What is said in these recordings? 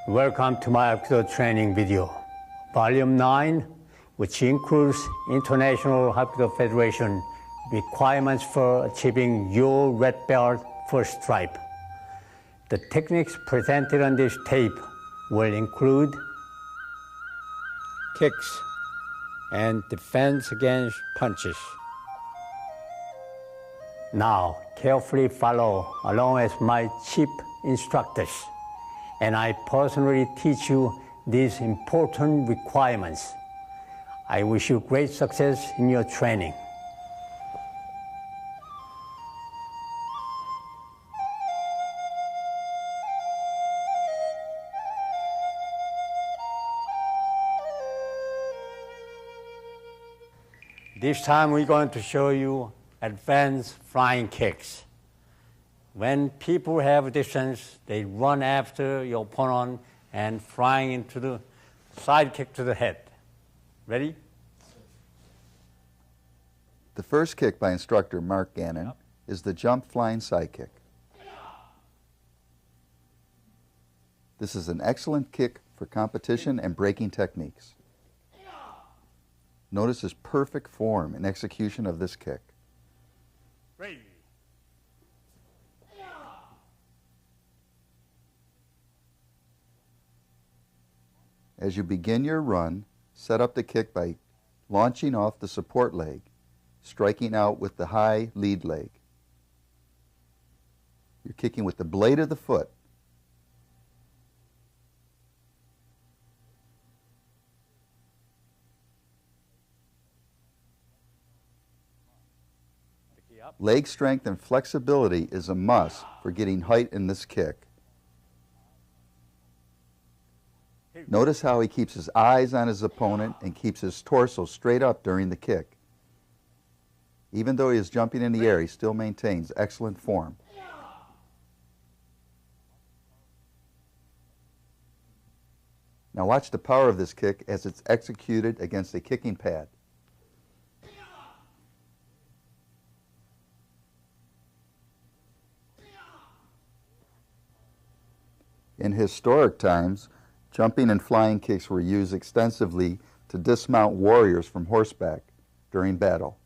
Welcome to my Hapkido training video, Volume 9, which includes International Hapkido Federation requirements for achieving your red belt first stripe. The techniques presented on this tape will include kicks and defense against punches. Now, carefully follow along as my chief instructors, and I personally teach you these important requirements. I wish you great success in your training. This time we're going to show you advanced flying kicks. When people have distance, they run after your opponent and flying into the side kick to the head. Ready? The first kick by instructor Mark Gannon is the jump flying side kick. This is an excellent kick for competition and breaking techniques. Notice his perfect form and execution of this kick. Ready. As you begin your run, set up the kick by launching off the support leg, striking out with the high lead leg. You're kicking with the blade of the foot. Leg strength and flexibility is a must for getting height in this kick. Notice how he keeps his eyes on his opponent and keeps his torso straight up during the kick. Even though he is jumping in the air, he still maintains excellent form. Now watch the power of this kick as it's executed against a kicking pad. In historic times, jumping and flying kicks were used extensively to dismount warriors from horseback during battle.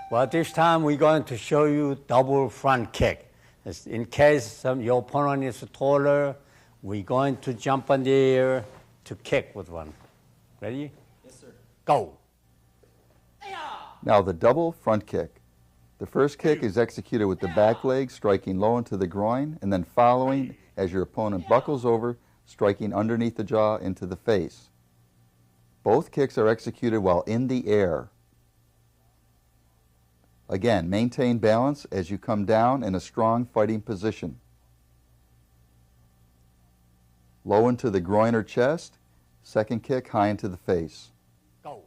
Well, this time we're going to show you double front kick. In case your opponent is taller, we're going to jump on the air to kick with one. Ready? Yes, sir. Go. Now the double front kick. The first kick is executed with the back leg striking low into the groin, and then following as your opponent buckles over, striking underneath the jaw into the face. Both kicks are executed while in the air. Again, maintain balance as you come down in a strong fighting position. Low into the groin or chest, second kick high into the face. Go.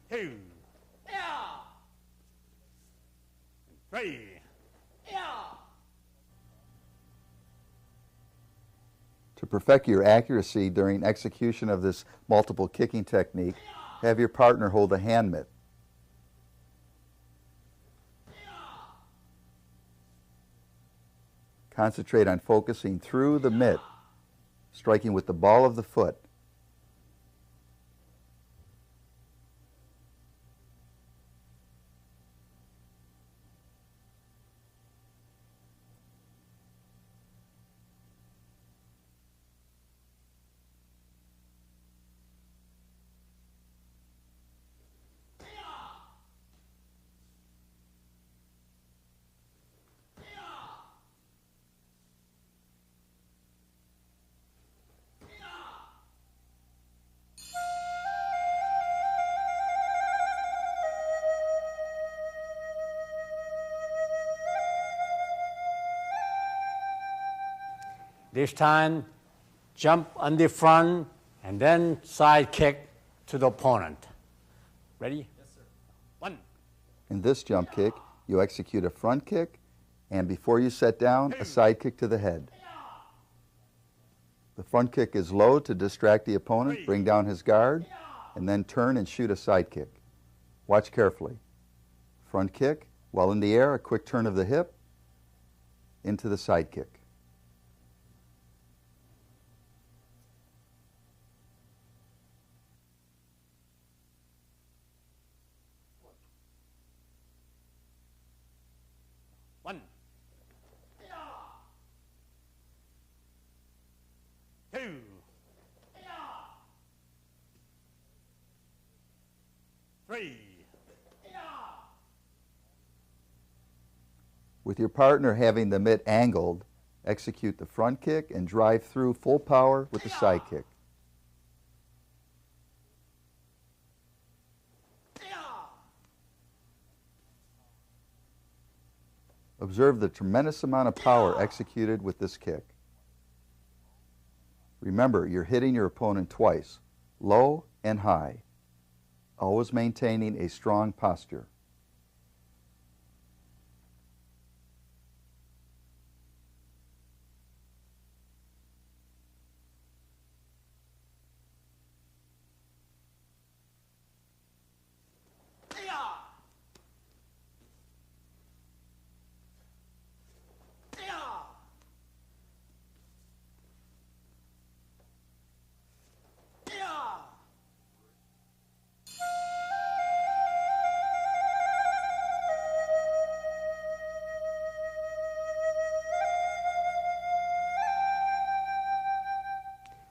2, 3. To perfect your accuracy during execution of this multiple kicking technique, have your partner hold a hand mitt. Concentrate on focusing through the mitt, striking with the ball of the foot. This time, jump on the front and then side kick to the opponent. Ready? Yes, sir. 1. In this jump kick, you execute a front kick, and before you set down, a side kick to the head. The front kick is low to distract the opponent, bring down his guard, and then turn and shoot a side kick. Watch carefully. Front kick, while in the air, a quick turn of the hip into the side kick. One. 2. 3. With your partner having the mitt angled, execute the front kick and drive through full power with the side kick. Observe the tremendous amount of power executed with this kick. Remember, you're hitting your opponent twice, low and high, always maintaining a strong posture.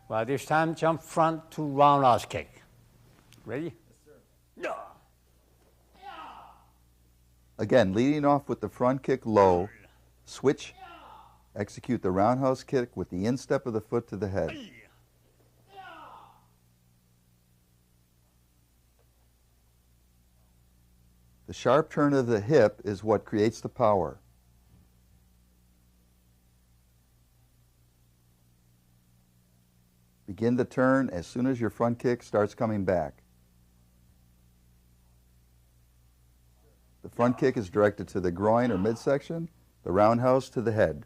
Well, this time, jump front to roundhouse kick. Ready? Yes, sir. Yeah. Again, leading off with the front kick low, switch, execute the roundhouse kick with the instep of the foot to the head. The sharp turn of the hip is what creates the power. Begin the turn as soon as your front kick starts coming back. The front kick is directed to the groin or midsection, the roundhouse to the head.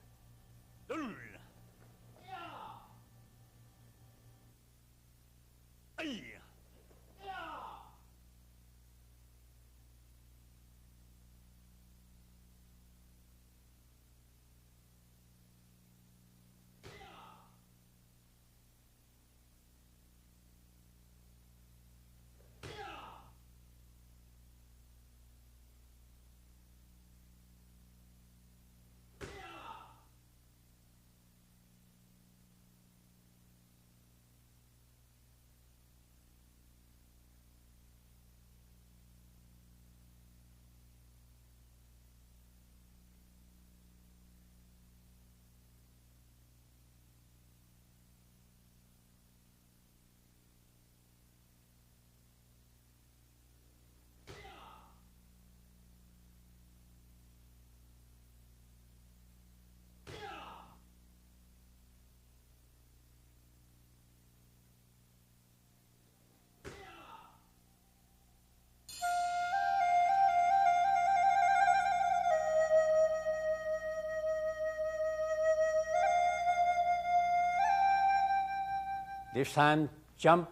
This time, jump,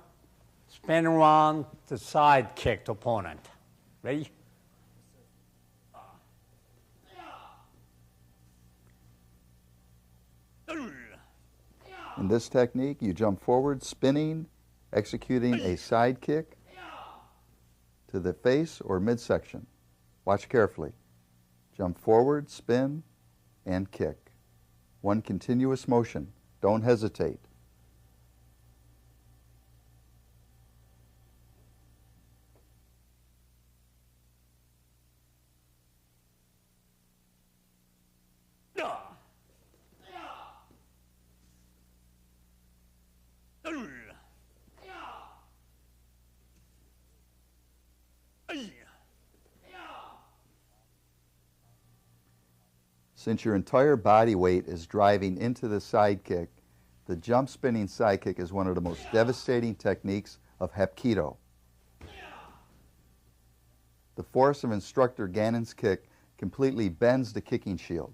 spin around to side kick the opponent. Ready? In this technique, you jump forward, spinning, executing a side kick to the face or midsection. Watch carefully. Jump forward, spin, and kick. One continuous motion. Don't hesitate. Since your entire body weight is driving into the side kick, the jump spinning side kick is one of the most devastating techniques of Hapkido. The force of instructor Gannon's kick completely bends the kicking shield,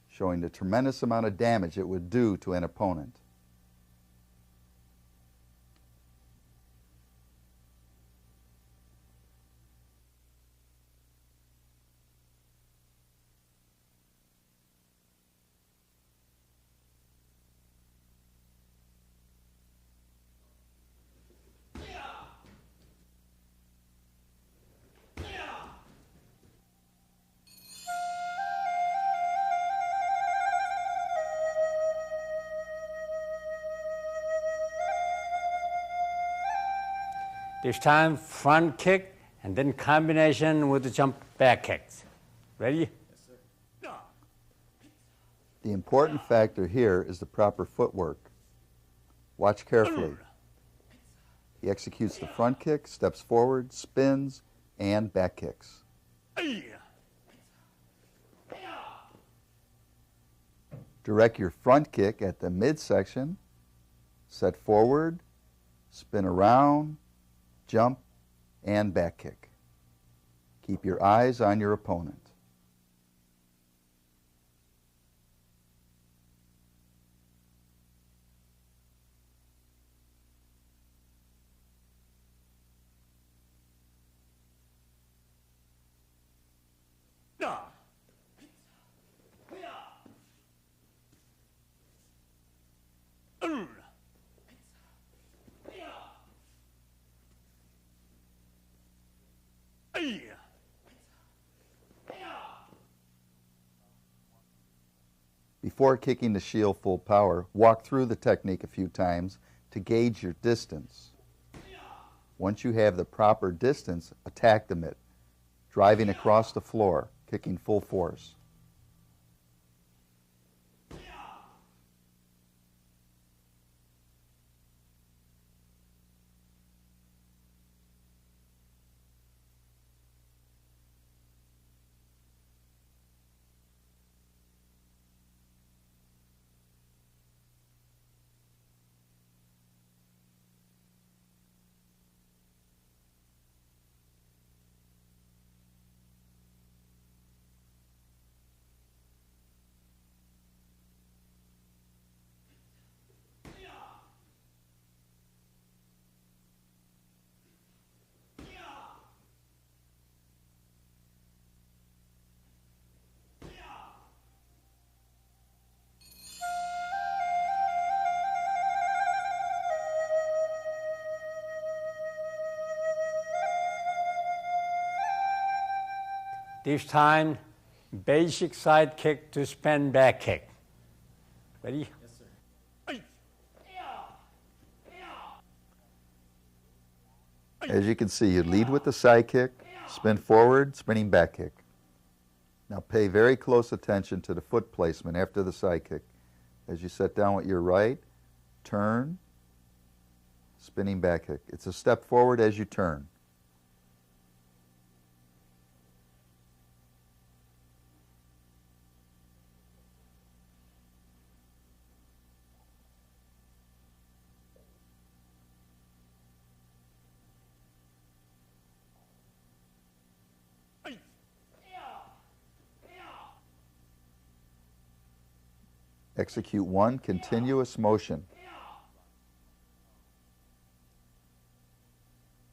showing the tremendous amount of damage it would do to an opponent. This time, front kick, and then combination with the jump back kicks. Ready? Yes, sir. The important factor here is the proper footwork. Watch carefully. He executes the front kick, steps forward, spins, and back kicks. Direct your front kick at the midsection, set forward, spin around, jump, and back kick. Keep your eyes on your opponent. Before kicking the shield full power, walk through the technique a few times to gauge your distance. Once you have the proper distance, attack the mitt, driving across the floor, kicking full force. This time, basic side kick to spin back kick. Ready? Yes, sir. As you can see, you lead with the side kick, spin forward, spinning back kick. Now pay very close attention to the foot placement after the side kick. As you set down with your right, turn, spinning back kick. It's a step forward as you turn. Execute one continuous motion.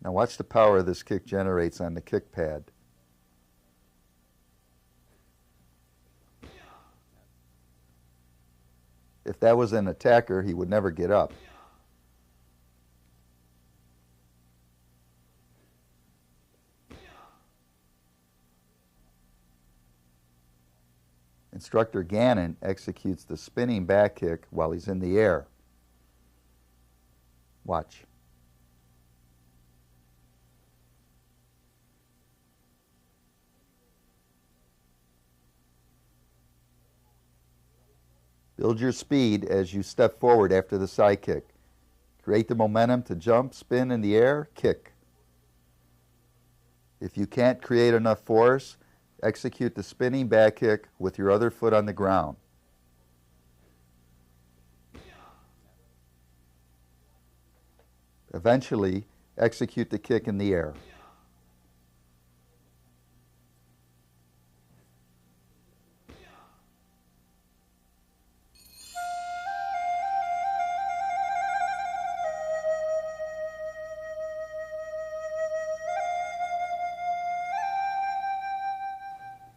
Now watch the power this kick generates on the kick pad. If that was an attacker, he would never get up. Instructor Gannon executes the spinning back kick while he's in the air. Watch. Build your speed as you step forward after the side kick. Create the momentum to jump, spin in the air, kick. If you can't create enough force, Execute the spinning back kick with your other foot on the ground. Eventually, execute the kick in the air.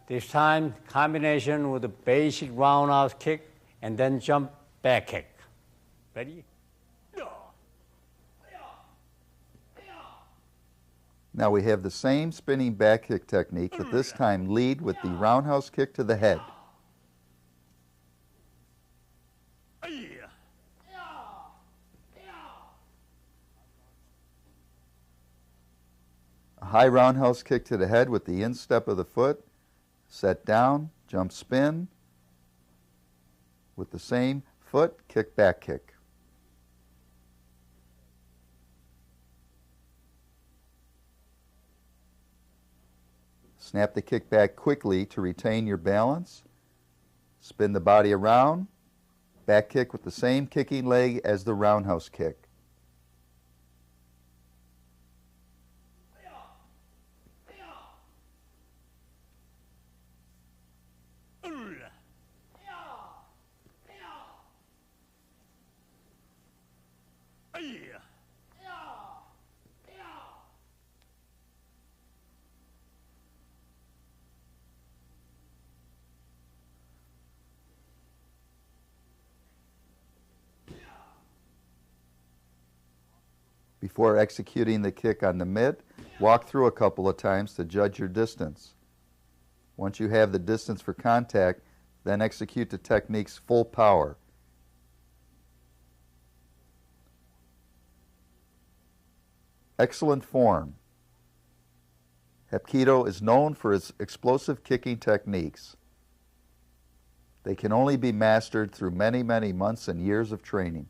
This time, combination with the basic roundhouse kick and then jump back kick. Ready? Now we have the same spinning back kick technique, but this time lead with the roundhouse kick to the head. A high roundhouse kick to the head with the instep of the foot. Set down, jump spin. With the same foot, kick back kick. Snap the kick back quickly to retain your balance. Spin the body around. Back kick with the same kicking leg as the roundhouse kick. Before executing the kick on the mitt, walk through a couple of times to judge your distance. Once you have the distance for contact, then execute the technique's full power. Excellent form. Hapkido is known for its explosive kicking techniques. They can only be mastered through many, many months and years of training.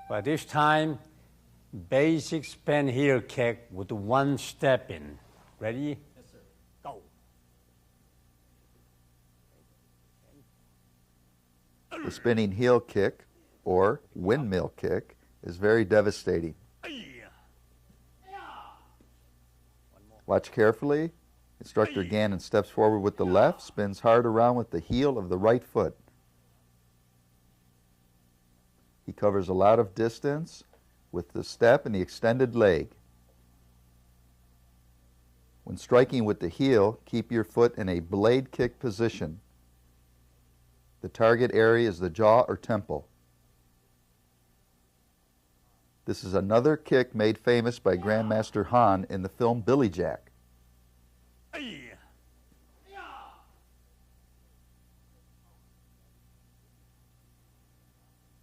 But this time, basic spin heel kick with one step in. Ready? Yes, sir. Go. The spinning heel kick, or windmill kick, is very devastating. Watch carefully. Instructor Gannon steps forward with the left, spins hard around with the heel of the right foot. He covers a lot of distance with the step and the extended leg. When striking with the heel, keep your foot in a blade kick position. The target area is the jaw or temple. This is another kick made famous by Grandmaster Han in the film Billy Jack.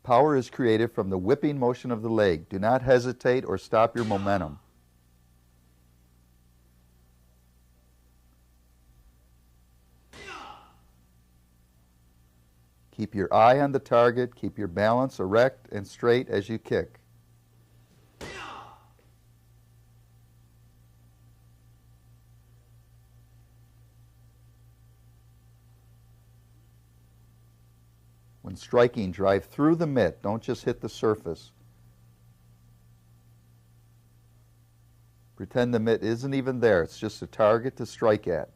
Power is created from the whipping motion of the leg. Do not hesitate or stop your momentum. Keep your eye on the target. Keep your balance erect and straight as you kick. When striking, drive through the mitt. Don't just hit the surface. Pretend the mitt isn't even there. It's just a target to strike at.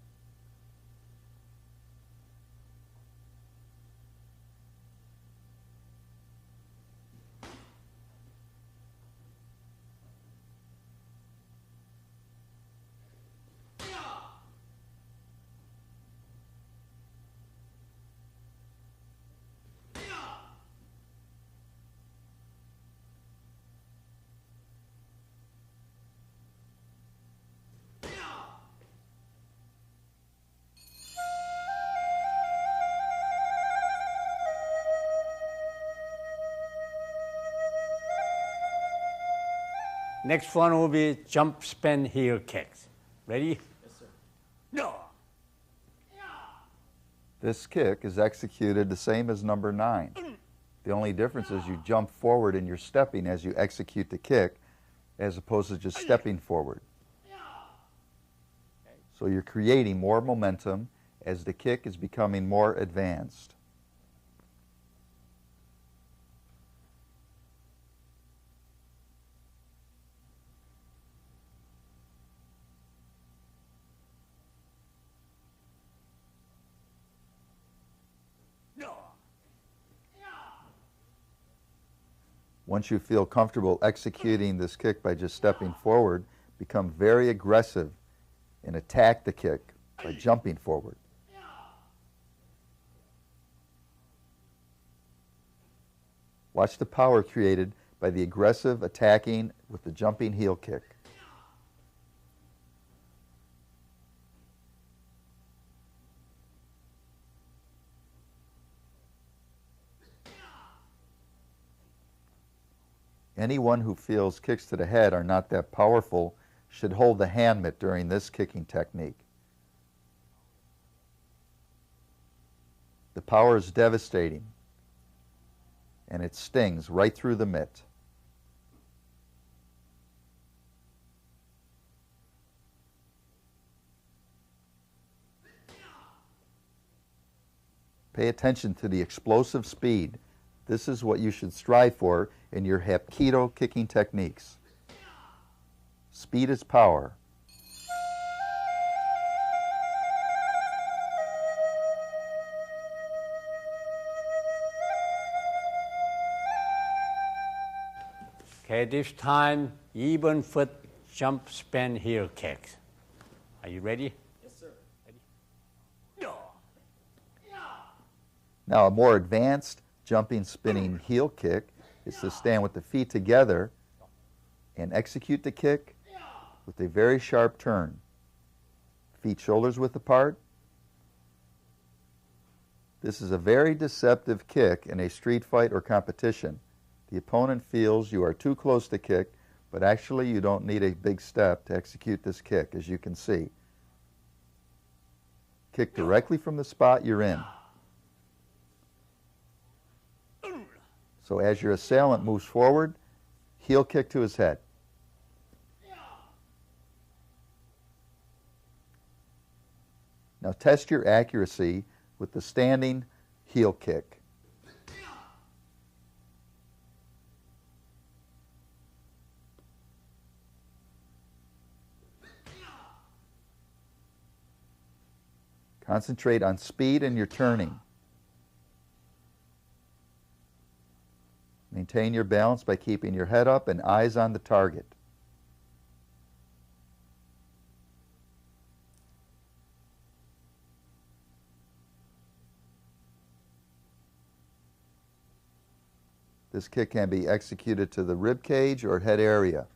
Next one will be jump, spin, heel kicks. Ready? Yes, sir. No. This kick is executed the same as number 9. The only difference is you jump forward and you're stepping as you execute the kick, as opposed to just stepping forward. So you're creating more momentum as the kick is becoming more advanced. Once you feel comfortable executing this kick by just stepping forward, become very aggressive and attack the kick by jumping forward. Watch the power created by the aggressive attacking with the jumping heel kick. Anyone who feels kicks to the head are not that powerful should hold the hand mitt during this kicking technique. The power is devastating, and it stings right through the mitt. Pay attention to the explosive speed. This is what you should strive for in your Hapkido kicking techniques. Speed is power. Okay, this time, even foot jump, spin, heel kicks. Are you ready? Yes, sir. Ready? No. Now a more advanced jumping, spinning heel kick is to stand with the feet together and execute the kick with a very sharp turn. Feet shoulders width apart. This is a very deceptive kick in a street fight or competition. The opponent feels you are too close to kick, but actually you don't need a big step to execute this kick, as you can see. Kick directly from the spot you're in. So as your assailant moves forward, heel kick to his head. Now test your accuracy with the standing heel kick. Concentrate on speed in your turning. Maintain your balance by keeping your head up and eyes on the target. This kick can be executed to the rib cage or head area.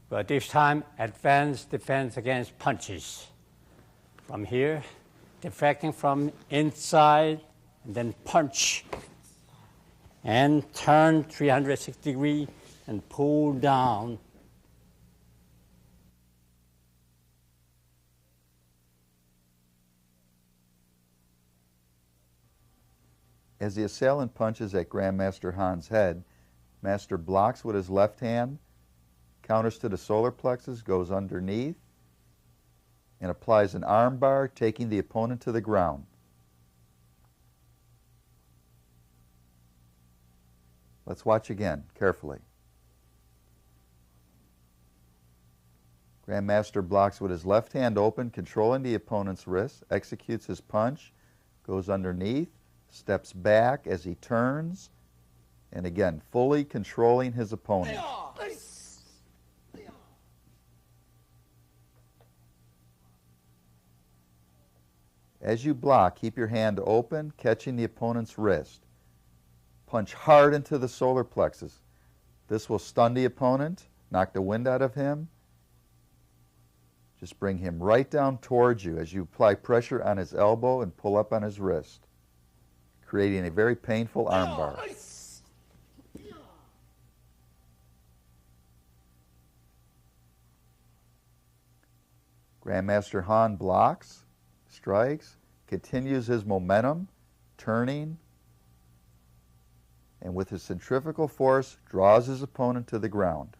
But this time, advanced defense against punches. From here, deflecting from inside, and then punch. And turn 360 degrees and pull down. As the assailant punches at Grandmaster Han's head, Master blocks with his left hand, counters to the solar plexus, goes underneath, and applies an arm bar, taking the opponent to the ground. Let's watch again, carefully. Grandmaster blocks with his left hand open, controlling the opponent's wrist, executes his punch, goes underneath, steps back as he turns, And again, fully controlling his opponent. As you block, keep your hand open, catching the opponent's wrist. Punch hard into the solar plexus. This will stun the opponent, knock the wind out of him. Just bring him right down towards you as you apply pressure on his elbow and pull up on his wrist, creating a very painful armbar. Grandmaster Han blocks, strikes, continues his momentum, turning, and with his centrifugal force draws his opponent to the ground.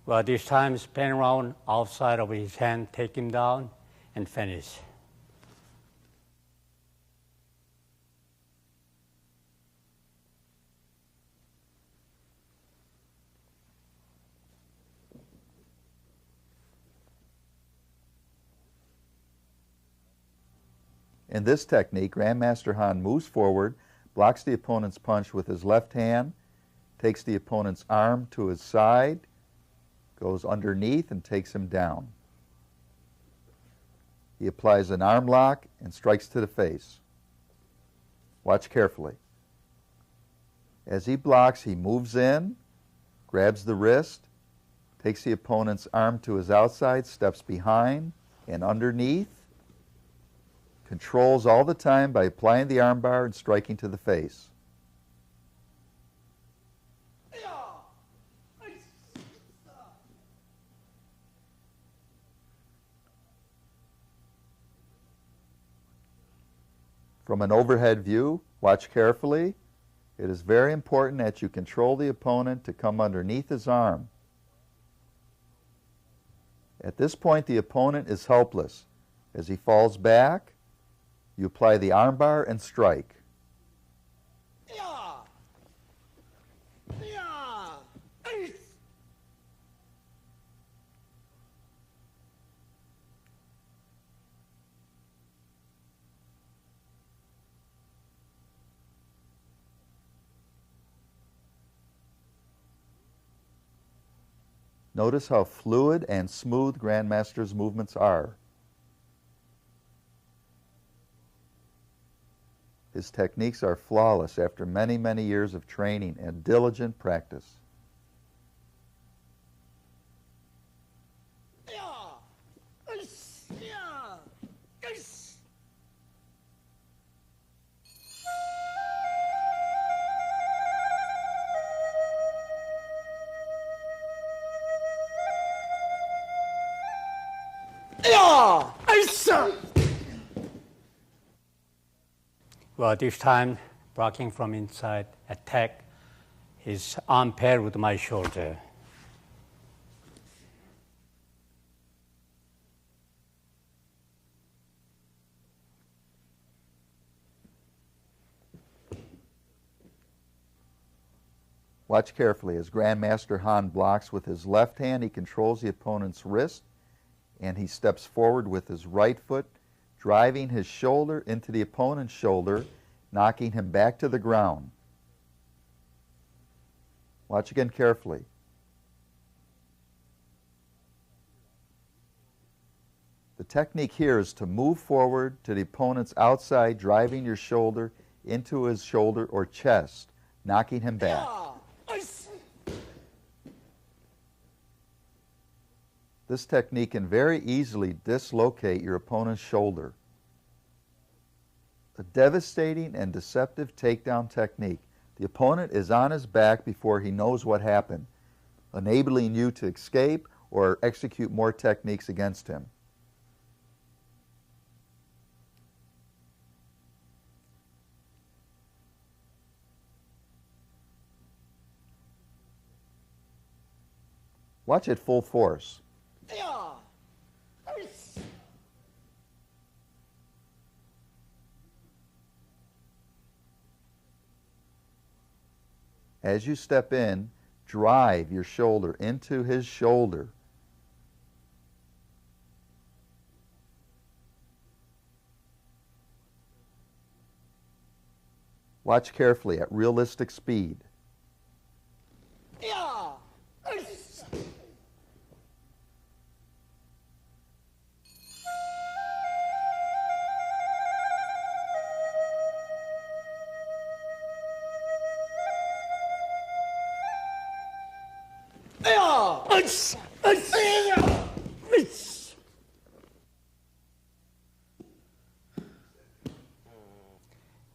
Well, this time spin around outside of his hand, take him down, and finish. In this technique, Grandmaster Han moves forward, blocks the opponent's punch with his left hand, takes the opponent's arm to his side, goes underneath and takes him down. He applies an arm lock and strikes to the face. Watch carefully. As he blocks, he moves in, grabs the wrist, takes the opponent's arm to his outside, steps behind and underneath, controls all the time by applying the armbar and striking to the face. From an overhead view, watch carefully. It is very important that you control the opponent to come underneath his arm. At this point, the opponent is helpless. As he falls back, you apply the armbar and strike. Notice how fluid and smooth Grandmaster's movements are. His techniques are flawless after many, many years of training and diligent practice. Well, this time, blocking from inside, attack his arm paired with my shoulder. Watch carefully. As Grandmaster Han blocks with his left hand, he controls the opponent's wrist, and he steps forward with his right foot, driving his shoulder into the opponent's shoulder, knocking him back to the ground. Watch again carefully. The technique here is to move forward to the opponent's outside, driving your shoulder into his shoulder or chest, knocking him back. This technique can very easily dislocate your opponent's shoulder. A devastating and deceptive takedown technique. The opponent is on his back before he knows what happened, enabling you to escape or execute more techniques against him. Watch at full force. As you step in, drive your shoulder into his shoulder. Watch carefully at realistic speed. Yeah.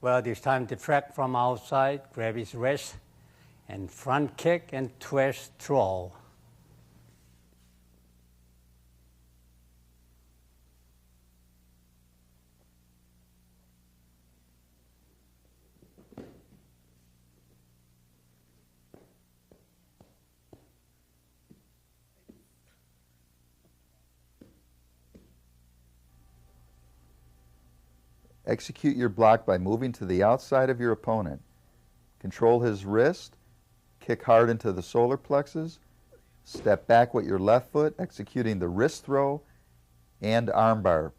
Well, this time deflect from outside, grab his wrist, and front kick and twist throw. Execute your block by moving to the outside of your opponent. Control his wrist, kick hard into the solar plexus, step back with your left foot, executing the wrist throw and armbar.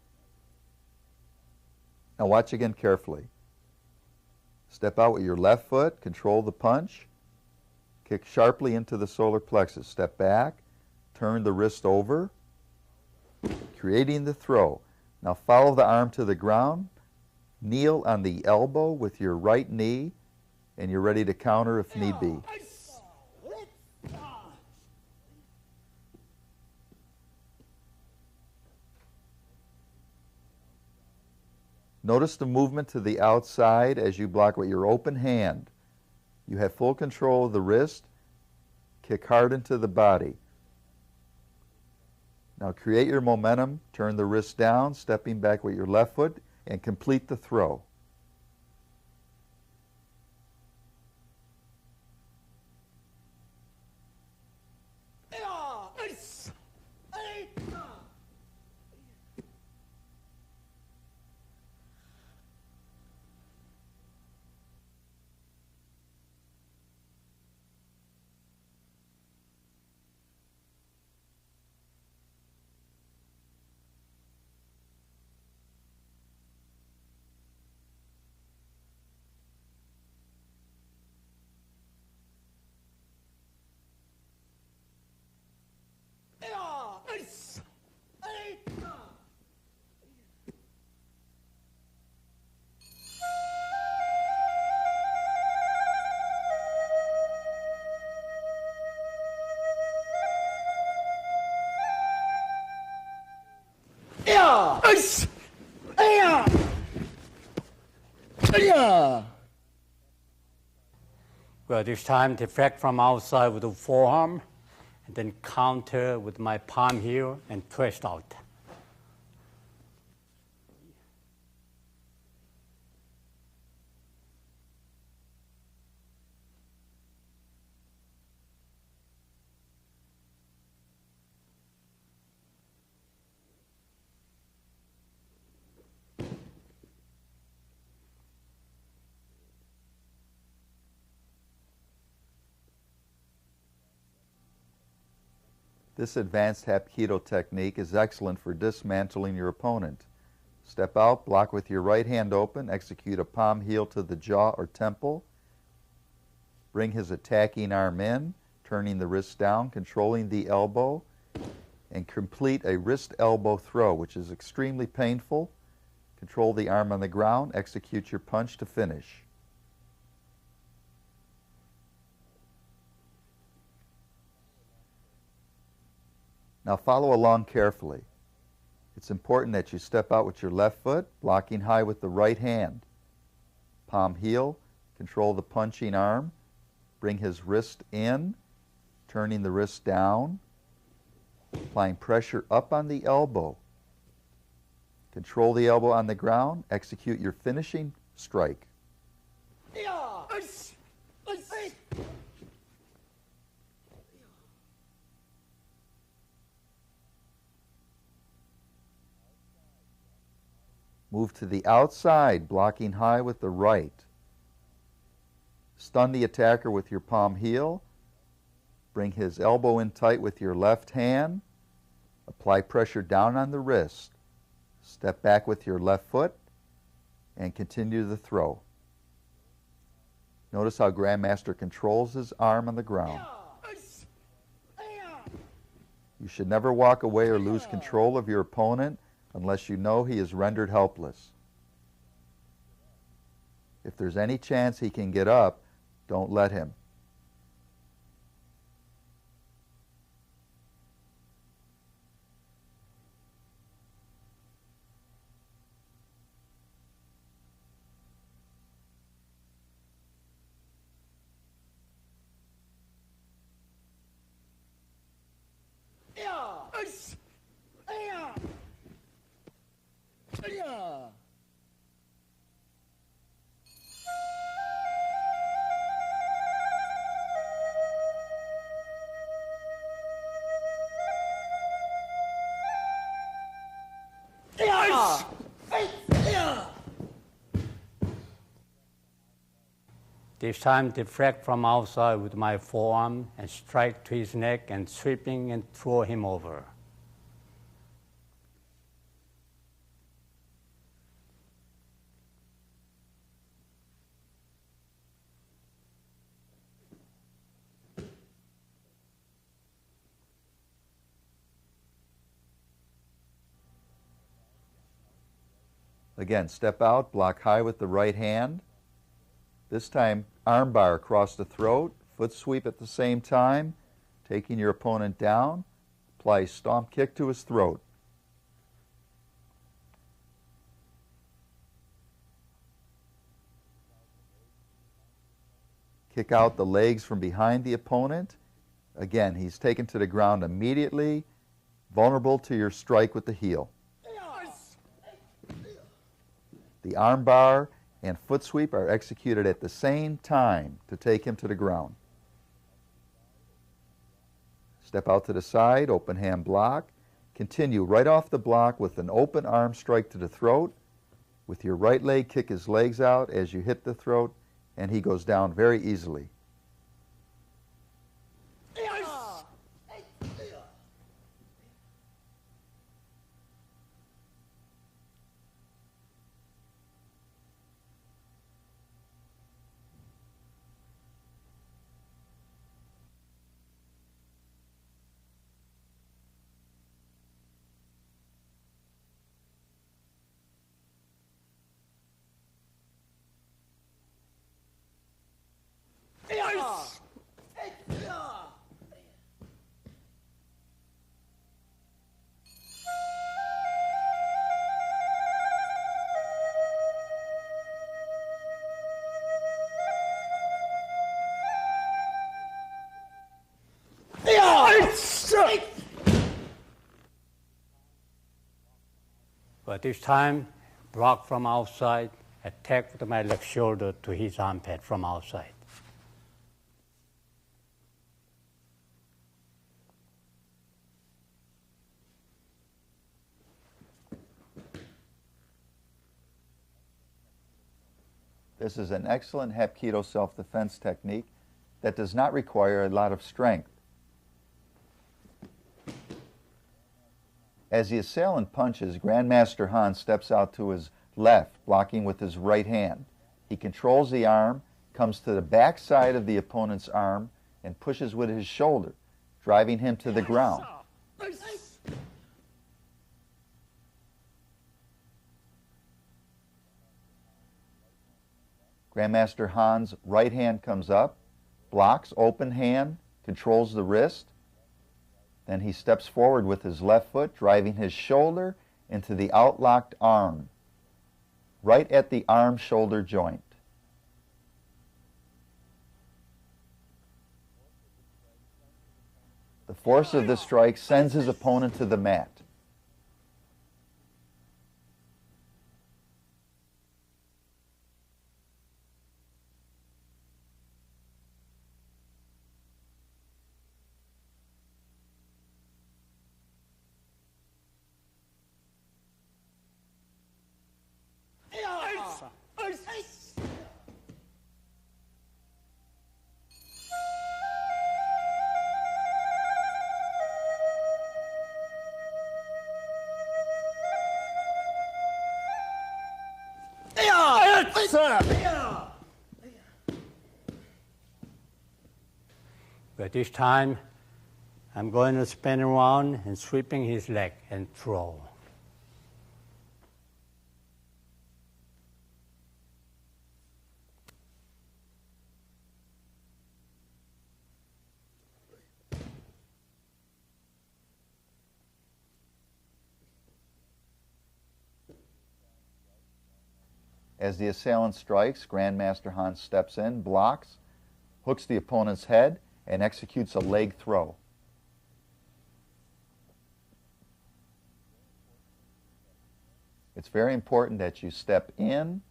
Now watch again carefully. Step out with your left foot, control the punch, kick sharply into the solar plexus, step back, turn the wrist over, creating the throw. Now follow the arm to the ground, kneel on the elbow with your right knee, and you're ready to counter if need be. Notice the movement to the outside as you block with your open hand. You have full control of the wrist, kick hard into the body. Now create your momentum, turn the wrist down, stepping back with your left foot, and complete the throw. Well, this time deflect from outside with the forearm, and then counter with my palm here and twist out. This advanced Hapkido technique is excellent for dismantling your opponent. Step out, block with your right hand open, execute a palm heel to the jaw or temple. Bring his attacking arm in, turning the wrist down, controlling the elbow, and complete a wrist elbow throw, which is extremely painful. Control the arm on the ground, execute your punch to finish. Now follow along carefully. It's important that you step out with your left foot, blocking high with the right hand. Palm heel, control the punching arm, bring his wrist in, turning the wrist down, applying pressure up on the elbow. Control the elbow on the ground, execute your finishing strike. Move to the outside, blocking high with the right. Stun the attacker with your palm heel. Bring his elbow in tight with your left hand. Apply pressure down on the wrist. Step back with your left foot and continue the throw. Notice how Grandmaster controls his arm on the ground. You should never walk away or lose control of your opponent unless you know he is rendered helpless. If there's any chance he can get up, don't let him. This time deflect from outside with my forearm and strike to his neck and sweeping and throw him over. Again, step out, block high with the right hand. This time, arm bar across the throat, foot sweep at the same time, taking your opponent down. Apply a stomp kick to his throat. Kick out the legs from behind the opponent. Again, he's taken to the ground immediately, vulnerable to your strike with the heel. The arm bar and foot sweep are executed at the same time to take him to the ground. Step out to the side, open hand block. Continue right off the block with an open arm strike to the throat. With your right leg, kick his legs out as you hit the throat, and he goes down very easily. But this time, block from outside, attack with my left shoulder to his armpit from outside. This is an excellent Hapkido self-defense technique that does not require a lot of strength. As the assailant punches, Grandmaster Hans steps out to his left, blocking with his right hand. He controls the arm, comes to the back side of the opponent's arm, and pushes with his shoulder, driving him to the ground. Grandmaster Hans' right hand comes up, blocks, open hand, controls the wrist. Then he steps forward with his left foot, driving his shoulder into the outlocked arm, right at the arm-shoulder joint. The force of this strike sends his opponent to the mat. But this time, I'm going to spin around and sweeping his leg and throw. As the assailant strikes, Grandmaster Han steps in, blocks, hooks the opponent's head, and executes a leg throw. It's very important that you step in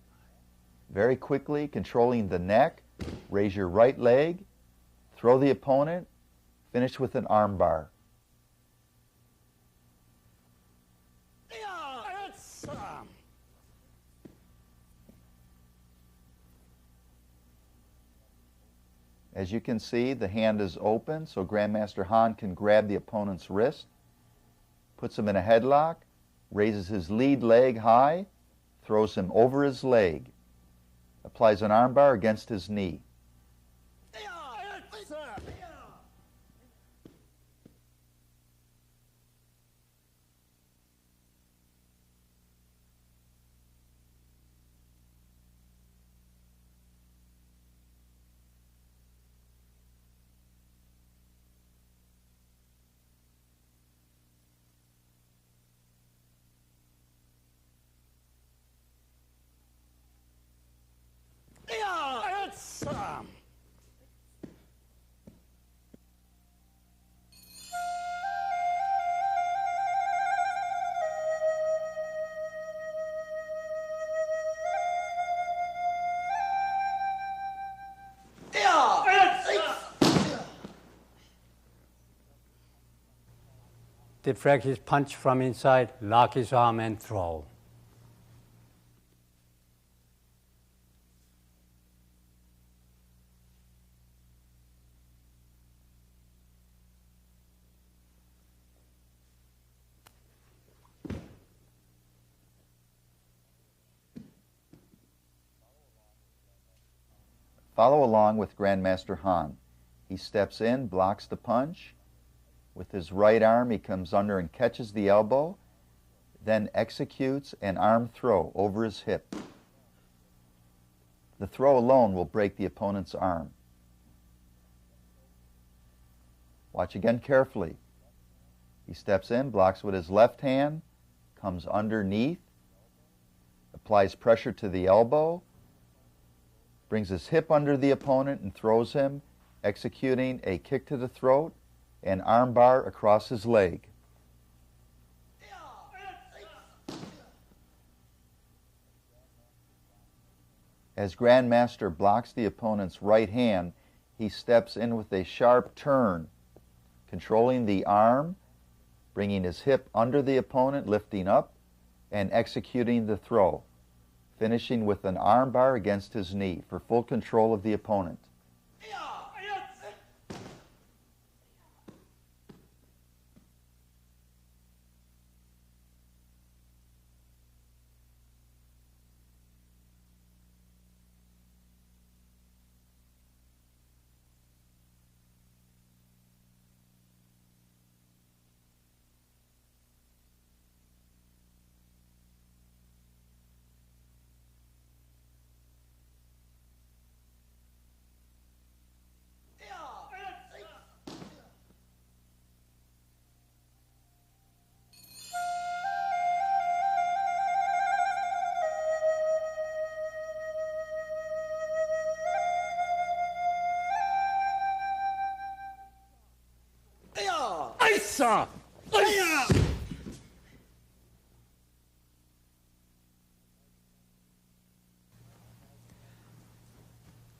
very quickly, controlling the neck, raise your right leg, throw the opponent, finish with an arm bar. As you can see, the hand is open, so Grandmaster Han can grab the opponent's wrist, puts him in a headlock, raises his lead leg high, throws him over his leg, applies an armbar against his knee. Deflect his punch from inside, lock his arm and throw. Follow along with Grandmaster Han. He steps in, blocks the punch. With his right arm, he comes under and catches the elbow, then executes an arm throw over his hip. The throw alone will break the opponent's arm. Watch again carefully. He steps in, blocks with his left hand, comes underneath, applies pressure to the elbow, brings his hip under the opponent and throws him, executing a kick to the throat and arm bar across his leg. As Grandmaster blocks the opponent's right hand, he steps in with a sharp turn, controlling the arm, bringing his hip under the opponent, lifting up, and executing the throw, finishing with an arm bar against his knee for full control of the opponent.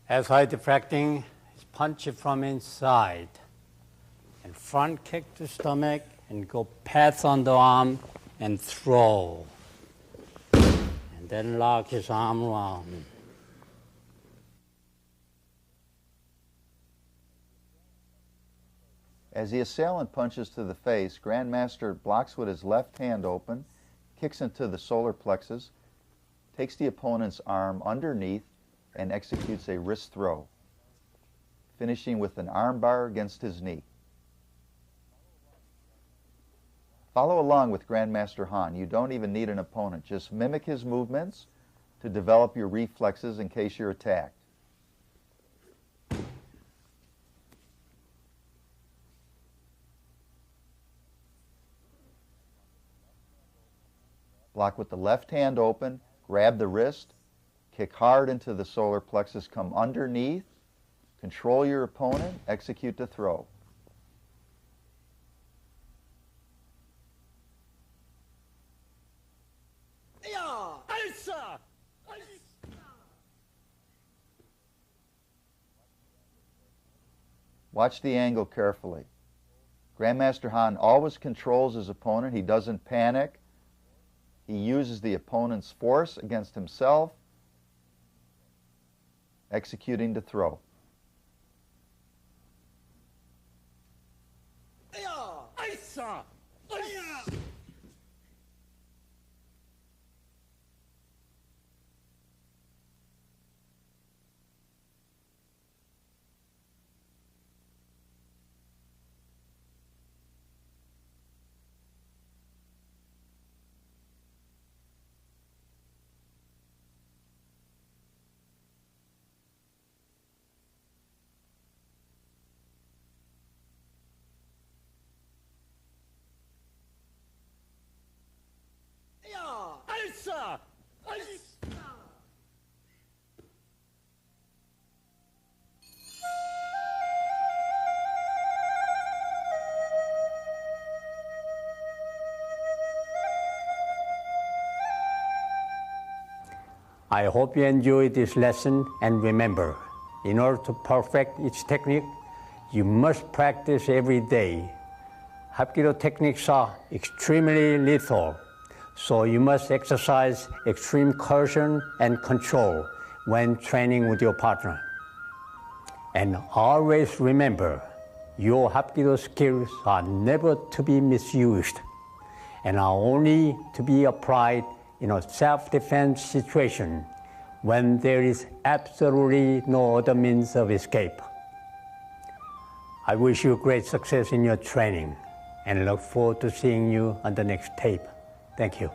As I deflecting his punch from inside, and front kick to stomach, and go pass on the arm and throw, and then lock his arm around. As the assailant punches to the face, Grandmaster blocks with his left hand open, kicks into the solar plexus, takes the opponent's arm underneath and executes a wrist throw, finishing with an arm bar against his knee. Follow along with Grandmaster Han. You don't even need an opponent. Just mimic his movements to develop your reflexes in case you're attacked. Block with the left hand open, grab the wrist, kick hard into the solar plexus, come underneath, control your opponent, execute the throw. Watch the angle carefully. Grandmaster Han always controls his opponent. He doesn't panic. He uses the opponent's force against himself, executing the throw. I hope you enjoyed this lesson, and remember, in order to perfect each technique, you must practice every day. Hapkido techniques are extremely lethal, so you must exercise extreme caution and control when training with your partner. And always remember, your Hapkido skills are never to be misused and are only to be applied in a self-defense situation when there is absolutely no other means of escape. I wish you great success in your training and look forward to seeing you on the next tape. Thank you.